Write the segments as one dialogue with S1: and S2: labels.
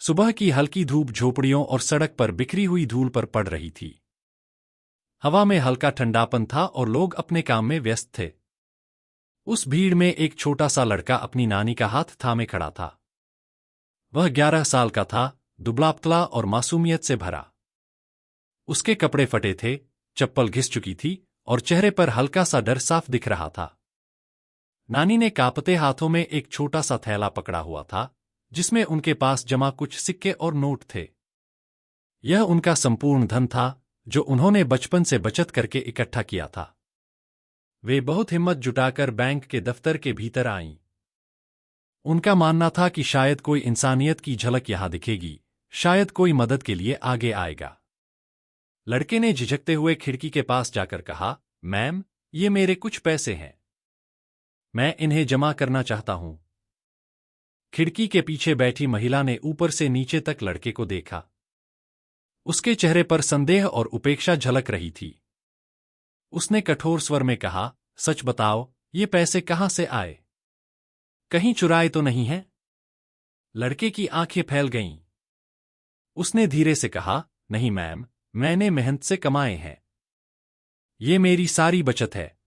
S1: सुबह की हल्की धूप झोपड़ियों और सड़क पर बिखरी हुई धूल पर पड़ रही थी। हवा में हल्का ठंडापन था और लोग अपने काम में व्यस्त थे। उस भीड़ में एक छोटा सा लड़का अपनी नानी का हाथ थामे खड़ा था। वह 11 साल का था, दुबला-पतला और मासूमियत से भरा। उसके कपड़े फटे थे, चप्पल घिस चुकी थी और चेहरे पर हल्का सा डर साफ दिख रहा था। नानी ने कांपते हाथों में एक छोटा सा थैला पकड़ा हुआ था, जिसमें उनके पास जमा कुछ सिक्के और नोट थे। यह उनका संपूर्ण धन था, जो उन्होंने बचपन से बचत करके इकट्ठा किया था। वे बहुत हिम्मत जुटाकर बैंक के दफ्तर के भीतर आईं। उनका मानना था कि शायद कोई इंसानियत की झलक यहां दिखेगी, शायद कोई मदद के लिए आगे आएगा। लड़के ने झिझकते हुए खिड़की के पास जाकर कहा, मैम, ये मेरे कुछ पैसे हैं। मैं इन्हें जमा करना चाहता हूं। खिड़की के पीछे बैठी महिला ने ऊपर से नीचे तक लड़के को देखा। उसके चेहरे पर संदेह और उपेक्षा झलक रही थी। उसने कठोर स्वर में कहा, सच बताओ, ये पैसे कहां से आए? कहीं चुराए तो नहीं है? लड़के की आंखें फैल गईं। उसने धीरे से कहा, नहीं मैम, मैंने मेहनत से कमाए हैं। ये मेरी सारी बचत है।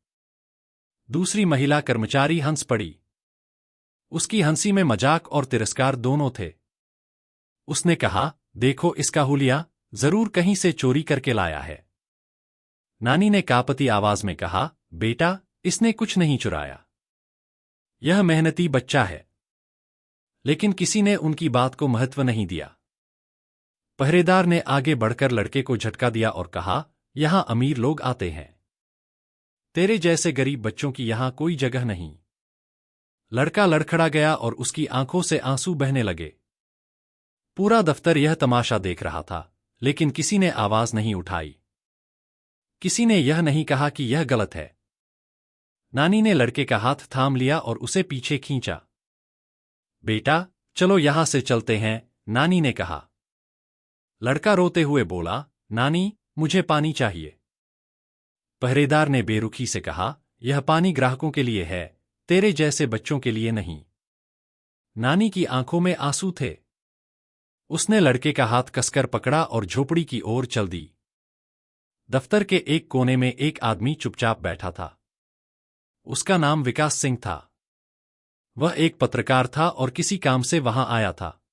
S1: दूसरी महिला कर्मचारी हंस पड़ी। उसकी हंसी में मजाक और तिरस्कार दोनों थे। उसने कहा, देखो इसका हुलिया, जरूर कहीं से चोरी करके लाया है। नानी ने कांपती आवाज में कहा, बेटा, इसने कुछ नहीं चुराया। यह मेहनती बच्चा है। लेकिन किसी ने उनकी बात को महत्व नहीं दिया। पहरेदार ने आगे बढ़कर लड़के को झटका दिया और कहा, यहां अमीर लोग आते हैं। तेरे जैसे गरीब बच्चों की यहां कोई जगह नहीं। लड़का लड़खड़ा गया और उसकी आंखों से आंसू बहने लगे। पूरा दफ्तर यह तमाशा देख रहा था, लेकिन किसी ने आवाज नहीं उठाई। किसी ने यह नहीं कहा कि यह गलत है। नानी ने लड़के का हाथ थाम लिया और उसे पीछे खींचा। बेटा, चलो यहां से चलते हैं, नानी ने कहा। लड़का रोते हुए बोला, नानी, मुझे पानी चाहिए। पहरेदार ने बेरुखी से कहा, यह पानी ग्राहकों के लिए है, तेरे जैसे बच्चों के लिए नहीं। नानी की आंखों में आंसू थे। उसने लड़के का हाथ कसकर पकड़ा और झोपड़ी की ओर चल दी। दफ्तर के एक कोने में एक आदमी चुपचाप बैठा था। उसका नाम विकास सिंह था। वह एक पत्रकार था और किसी काम से वहां आया था।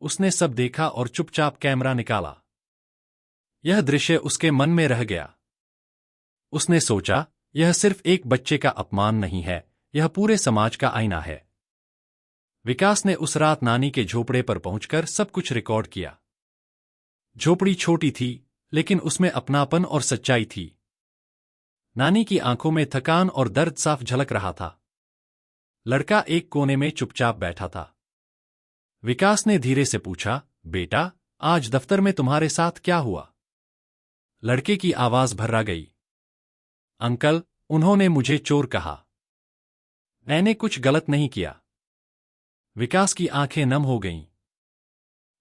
S1: उसने सब देखा और चुपचाप कैमरा निकाला। यह दृश्य उसके मन में रह गया। उसने सोचा, यह सिर्फ एक बच्चे का अपमान नहीं है, यह पूरे समाज का आईना है। विकास ने उस रात नानी के झोपड़े पर पहुंचकर सब कुछ रिकॉर्ड किया। झोपड़ी छोटी थी, लेकिन उसमें अपनापन और सच्चाई थी। नानी की आंखों में थकान और दर्द साफ झलक रहा था। लड़का एक कोने में चुपचाप बैठा था। विकास ने धीरे से पूछा, बेटा, आज दफ्तर में तुम्हारे साथ क्या हुआ? लड़के की आवाज भर्रा गई। अंकल, उन्होंने मुझे चोर कहा। मैंने कुछ गलत नहीं किया। विकास की आंखें नम हो गईं।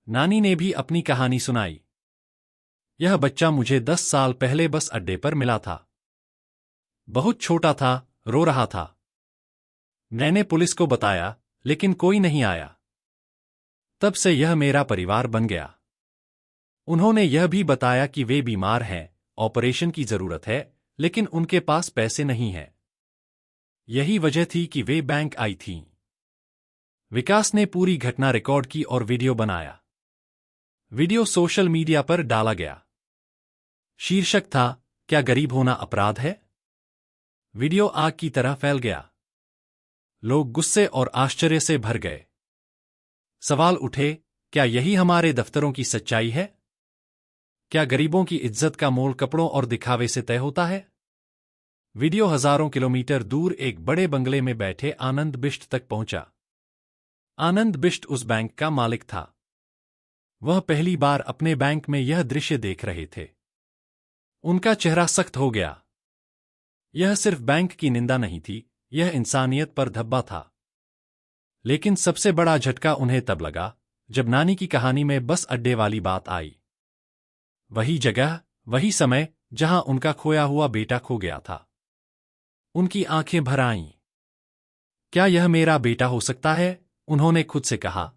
S1: नानी ने भी अपनी कहानी सुनाई। यह बच्चा मुझे 10 साल पहले बस अड्डे पर मिला था। बहुत छोटा था, रो रहा था। मैंने पुलिस को बताया, लेकिन कोई नहीं आया। तब से यह मेरा परिवार बन गया। उन्होंने यह भी बताया कि वे बीमार हैं, ऑपरेशन की जरूरत है, लेकिन उनके पास पैसे नहीं हैं। यही वजह थी कि वे बैंक आई थीं। विकास ने पूरी घटना रिकॉर्ड की और वीडियो बनाया। वीडियो सोशल मीडिया पर डाला गया। शीर्षक था, क्या गरीब होना अपराध है? वीडियो आग की तरह फैल गया। लोग गुस्से और आश्चर्य से भर गए। सवाल उठे, क्या यही हमारे दफ्तरों की सच्चाई है? क्या गरीबों की इज्जत का मोल कपड़ों और दिखावे से तय होता है? वीडियो हजारों किलोमीटर दूर एक बड़े बंगले में बैठे आनंद बिष्ट तक पहुंचा। आनंद बिष्ट उस बैंक का मालिक था। वह पहली बार अपने बैंक में यह दृश्य देख रहे थे। उनका चेहरा सख्त हो गया। यह सिर्फ बैंक की निंदा नहीं थी, यह इंसानियत पर धब्बा था। लेकिन सबसे बड़ा झटका उन्हें तब लगा, जब नानी की कहानी में बस अड्डे वाली बात आई। वही जगह, वही समय, जहां उनका खोया हुआ बेटा खो गया था। उनकी आंखें भर आईं। क्या यह मेरा बेटा हो सकता है? उन्होंने खुद से कहा।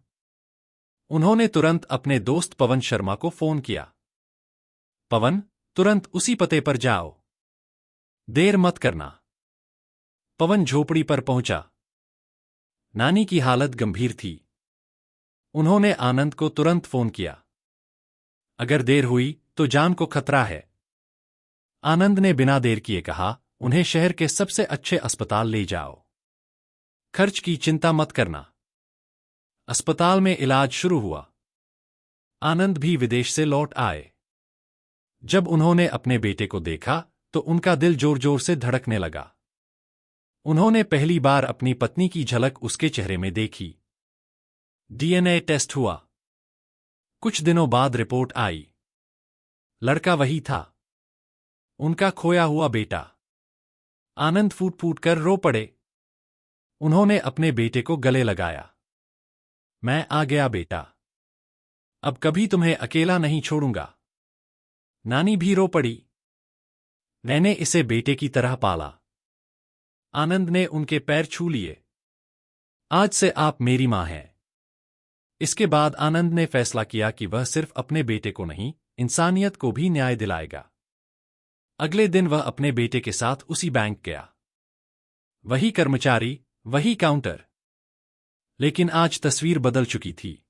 S1: उन्होंने तुरंत अपने दोस्त पवन शर्मा को फोन किया। पवन, तुरंत उसी पते पर जाओ, देर मत करना। पवन झोपड़ी पर पहुंचा। नानी की हालत गंभीर थी। उन्होंने आनंद को तुरंत फोन किया। अगर देर हुई तो जान को खतरा है। आनंद ने बिना देर किए कहा, उन्हें शहर के सबसे अच्छे अस्पताल ले जाओ। खर्च की चिंता मत करना। अस्पताल में इलाज शुरू हुआ। आनंद भी विदेश से लौट आए। जब उन्होंने अपने बेटे को देखा तो उनका दिल जोर जोर से धड़कने लगा। उन्होंने पहली बार अपनी पत्नी की झलक उसके चेहरे में देखी। डीएनए टेस्ट हुआ। कुछ दिनों बाद रिपोर्ट आई। लड़का वही था, उनका खोया हुआ बेटा। आनंद फूट फूट कर रो पड़े। उन्होंने अपने बेटे को गले लगाया। मैं आ गया बेटा, अब कभी तुम्हें अकेला नहीं छोड़ूंगा। नानी भी रो पड़ी। मैंने इसे बेटे की तरह पाला। आनंद ने उनके पैर छू लिए। आज से आप मेरी मां हैं। इसके बाद आनंद ने फैसला किया कि वह सिर्फ अपने बेटे को नहीं, इंसानियत को भी न्याय दिलाएगा। अगले दिन वह अपने बेटे के साथ उसी बैंक गया। वही कर्मचारी, वही काउंटर। लेकिन आज तस्वीर बदल चुकी थी।